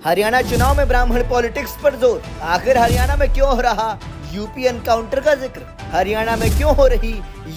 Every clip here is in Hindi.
हरियाणा चुनाव में ब्राह्मण पॉलिटिक्स पर जोर। आखिर हरियाणा में क्यों हो रहा यूपी एनकाउंटर का जिक्र? हरियाणा में क्यों हो रही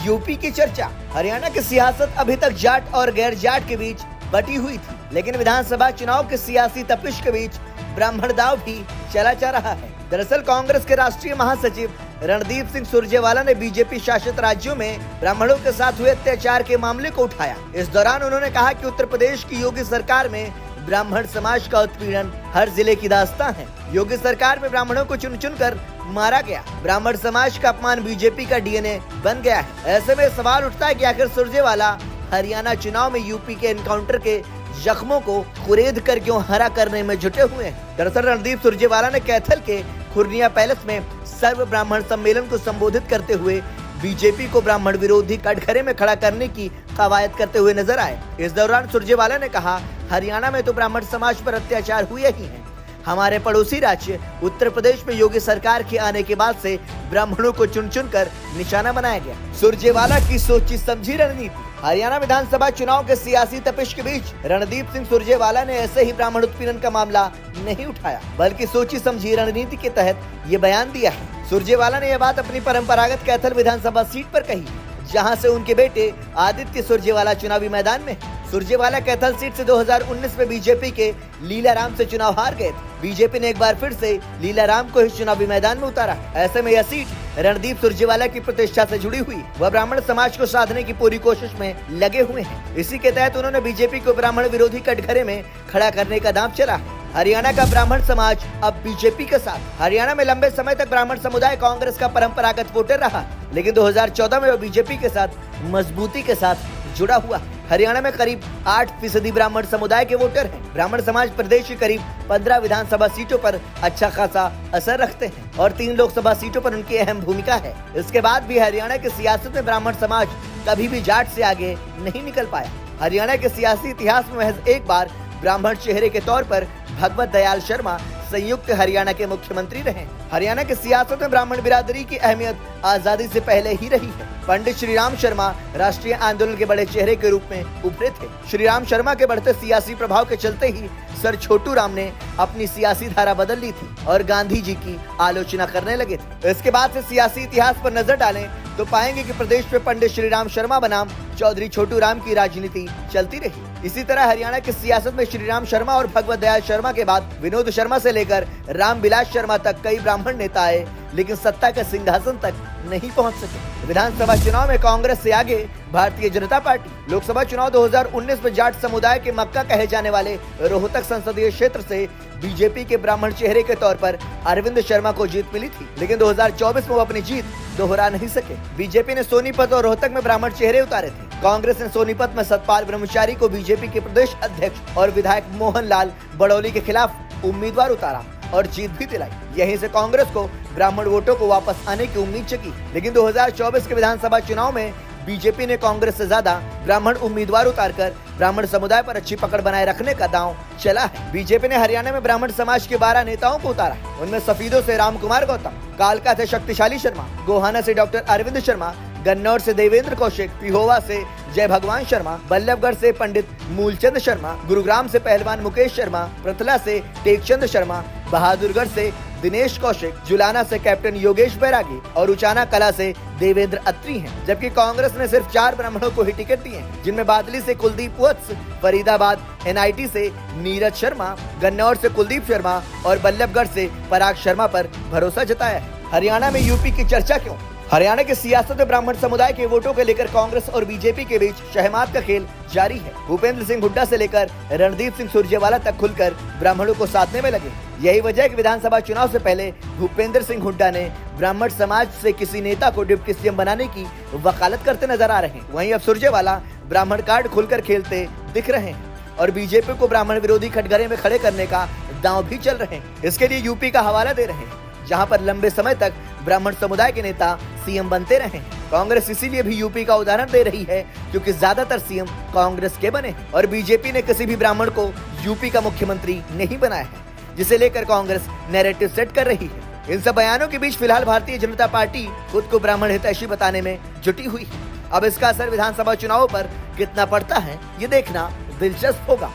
यूपी की चर्चा? हरियाणा की सियासत अभी तक जाट और गैर जाट के बीच बटी हुई थी, लेकिन विधानसभा चुनाव के सियासी तपिश के बीच ब्राह्मण दाव भी चला जा रहा है। दरअसल कांग्रेस के राष्ट्रीय महासचिव रणदीप सिंह सुरजेवाला ने बीजेपी शासित राज्यों में ब्राह्मणों के साथ हुए अत्याचार के मामले को उठाया। इस दौरान उन्होंने कहा कि उत्तर प्रदेश की योगी सरकार में ब्राह्मण समाज का उत्पीड़न हर जिले की दास्तां है। योगी सरकार में ब्राह्मणों को चुन चुन कर मारा गया। ब्राह्मण समाज का अपमान बीजेपी का डीएनए बन गया है। ऐसे में सवाल उठता है कि आखिर सुरजेवाला हरियाणा चुनाव में यूपी के एनकाउंटर के जख्मों को कुरेद कर क्यों हरा करने में जुटे हुए हैं। दरअसल रणदीप सुरजेवाला ने कैथल के खुर्निया पैलेस में सर्व ब्राह्मण सम्मेलन को संबोधित करते हुए बीजेपी को ब्राह्मण विरोधी कटघरे में खड़ा करने की कवायद करते हुए नजर आए। इस दौरान सुरजेवाला ने कहा, हरियाणा में तो ब्राह्मण समाज पर अत्याचार हुए ही हैं। हमारे पड़ोसी राज्य उत्तर प्रदेश में योगी सरकार के आने के बाद से ब्राह्मणों को चुन चुन कर निशाना बनाया गया। सुरजेवाला की सोची समझी रणनीति। हरियाणा विधानसभा चुनाव के सियासी तपिश के बीच रणदीप सिंह सुरजेवाला ने ऐसे ही ब्राह्मण उत्पीड़न का मामला नहीं उठाया, बल्कि सोची समझी रणनीति के तहत ये बयान दिया है। सुरजेवाला ने यह बात अपनी परंपरागत कैथल विधानसभा सीट पर कही, जहां से उनके बेटे आदित्य सुरजेवाला चुनावी मैदान में है। सुरजेवाला कैथल सीट से 2019 में बीजेपी के लीलाराम से चुनाव हार गए थे। बीजेपी ने एक बार फिर से लीलाराम को इस चुनावी मैदान में उतारा। ऐसे में यह सीट रणदीप सुरजेवाला की प्रतिष्ठा से जुड़ी हुई, वह ब्राह्मण समाज को साधने की पूरी कोशिश में लगे हुए हैं। इसी के तहत उन्होंने बीजेपी को ब्राह्मण विरोधी कटघरे में खड़ा करने का दांव चला है। हरियाणा का ब्राह्मण समाज अब बीजेपी के साथ। हरियाणा में लंबे समय तक ब्राह्मण समुदाय कांग्रेस का परंपरागत वोटर रहा, लेकिन 2014 में वह बीजेपी के साथ मजबूती के साथ जुड़ा हुआ। हरियाणा में करीब 8% ब्राह्मण समुदाय के वोटर हैं। ब्राह्मण समाज प्रदेश की करीब 15 विधानसभा सीटों पर अच्छा खासा असर रखते हैं और 3 लोकसभा सीटों पर उनकी अहम भूमिका है। इसके बाद भी हरियाणा की सियासत में ब्राह्मण समाज कभी भी जाट से आगे नहीं निकल पाया। हरियाणा के सियासी इतिहास में महज एक बार ब्राह्मण चेहरे के तौर पर भगवत दयाल शर्मा संयुक्त हरियाणा के मुख्यमंत्री रहे। हरियाणा की सियासत में ब्राह्मण बिरादरी की अहमियत आजादी से पहले ही रही है। पंडित श्रीराम शर्मा राष्ट्रीय आंदोलन के बड़े चेहरे के रूप में उभरे थे। श्रीराम शर्मा के बढ़ते सियासी प्रभाव के चलते ही सर छोटू राम ने अपनी सियासी धारा बदल ली थी और गांधी जी की आलोचना करने लगे थे। इसके बाद से सियासी इतिहास पर नजर डालें तो पाएंगे कि प्रदेश में पंडित श्रीराम शर्मा बनाम चौधरी छोटू राम की राजनीति चलती रही। इसी तरह हरियाणा की सियासत में श्रीराम शर्मा और भगवत दयाल शर्मा के बाद विनोद शर्मा से लेकर रामविलास शर्मा तक कई ब्राह्मण नेता आए, लेकिन सत्ता के सिंहासन तक नहीं पहुंच सके। विधानसभा चुनाव में कांग्रेस से आगे भारतीय जनता पार्टी। लोकसभा चुनाव 2019 में जाट समुदाय के मक्का कहे जाने वाले रोहतक संसदीय क्षेत्र से बीजेपी के ब्राह्मण चेहरे के तौर पर अरविंद शर्मा को जीत मिली थी, लेकिन 2024 में वो अपनी जीत दोहरा नहीं सके। बीजेपी ने सोनीपत और रोहतक में ब्राह्मण चेहरे उतारे थे। कांग्रेस ने सोनीपत में सतपाल ब्रह्मचारी को बीजेपी के प्रदेश अध्यक्ष और विधायक मोहन लाल बड़ौली के खिलाफ उम्मीदवार उतारा और जीत भी दिलाई। यहीं से कांग्रेस को ब्राह्मण वोटों को वापस आने की उम्मीद जगी, लेकिन 2024 के विधानसभा चुनाव में बीजेपी ने कांग्रेस से ज्यादा ब्राह्मण उम्मीदवार उतारकर ब्राह्मण समुदाय पर अच्छी पकड़ बनाए रखने का दांव चला है। बीजेपी ने हरियाणा में ब्राह्मण समाज के 12 नेताओं को उतारा है। उनमें सफीदों से रामकुमार गौतम, कालका से शक्तिशाली शर्मा, गोहाना से डॉक्टर अरविंद शर्मा, गन्नौर से देवेंद्र कौशिक, पिहोवा से जय भगवान शर्मा, बल्लभगढ़ से पंडित मूलचंद शर्मा, गुरुग्राम से पहलवान मुकेश शर्मा, पृथला से टेकचंद शर्मा, बहादुरगढ़ से दिनेश कौशिक, जुलाना से कैप्टन योगेश बैरागी और उचाना कला से देवेंद्र अत्री हैं। जबकि कांग्रेस ने सिर्फ 4 ब्राह्मणों को ही टिकट दिए हैं, जिनमें बादली से कुलदीप वत्स, फरीदाबाद एनआईटी से नीरज शर्मा, गन्नौर से कुलदीप शर्मा और बल्लभगढ़ से पराग शर्मा पर भरोसा जताया है। हरियाणा में यूपी की चर्चा क्यों? हरियाणा की सियासत में ब्राह्मण समुदाय के वोटों को लेकर कांग्रेस और बीजेपी के बीच शहमात का खेल जारी है। भूपेंद्र सिंह हुड्डा से लेकर रणदीप सिंह सुरजेवाला तक खुलकर ब्राह्मणों को साधने में लगे। यही वजह है कि विधानसभा चुनाव से पहले भूपेंद्र सिंह हुड्डा ने ब्राह्मण समाज से किसी नेता को डिप्टी सीएम बनाने की वकालत करते नजर आ रहे हैं। वहीं अब सुरजेवाला ब्राह्मण कार्ड खुलकर खेलते दिख रहे हैं और बीजेपी को ब्राह्मण विरोधी कटघरे में खड़े करने का दांव भी चल रहे हैं। इसके लिए यूपी का हवाला दे रहे हैं, जहां पर लंबे समय तक ब्राह्मण समुदाय के नेता सीएम बनते रहे। कांग्रेस इसीलिए भी यूपी का उदाहरण दे रही है क्योंकि ज्यादातर सीएम कांग्रेस के बने हैं और बीजेपी ने किसी भी ब्राह्मण को यूपी का मुख्यमंत्री नहीं बनाया है, जिसे लेकर कांग्रेस नैरेटिव सेट कर रही है। इन सब बयानों के बीच फिलहाल भारतीय जनता पार्टी खुद को ब्राह्मण हितैषी बताने में जुटी हुई है। अब इसका असर विधानसभा चुनावों पर कितना पड़ता है, ये देखना दिलचस्प होगा।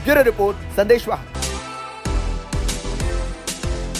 Bureau report, संदेशवाहक।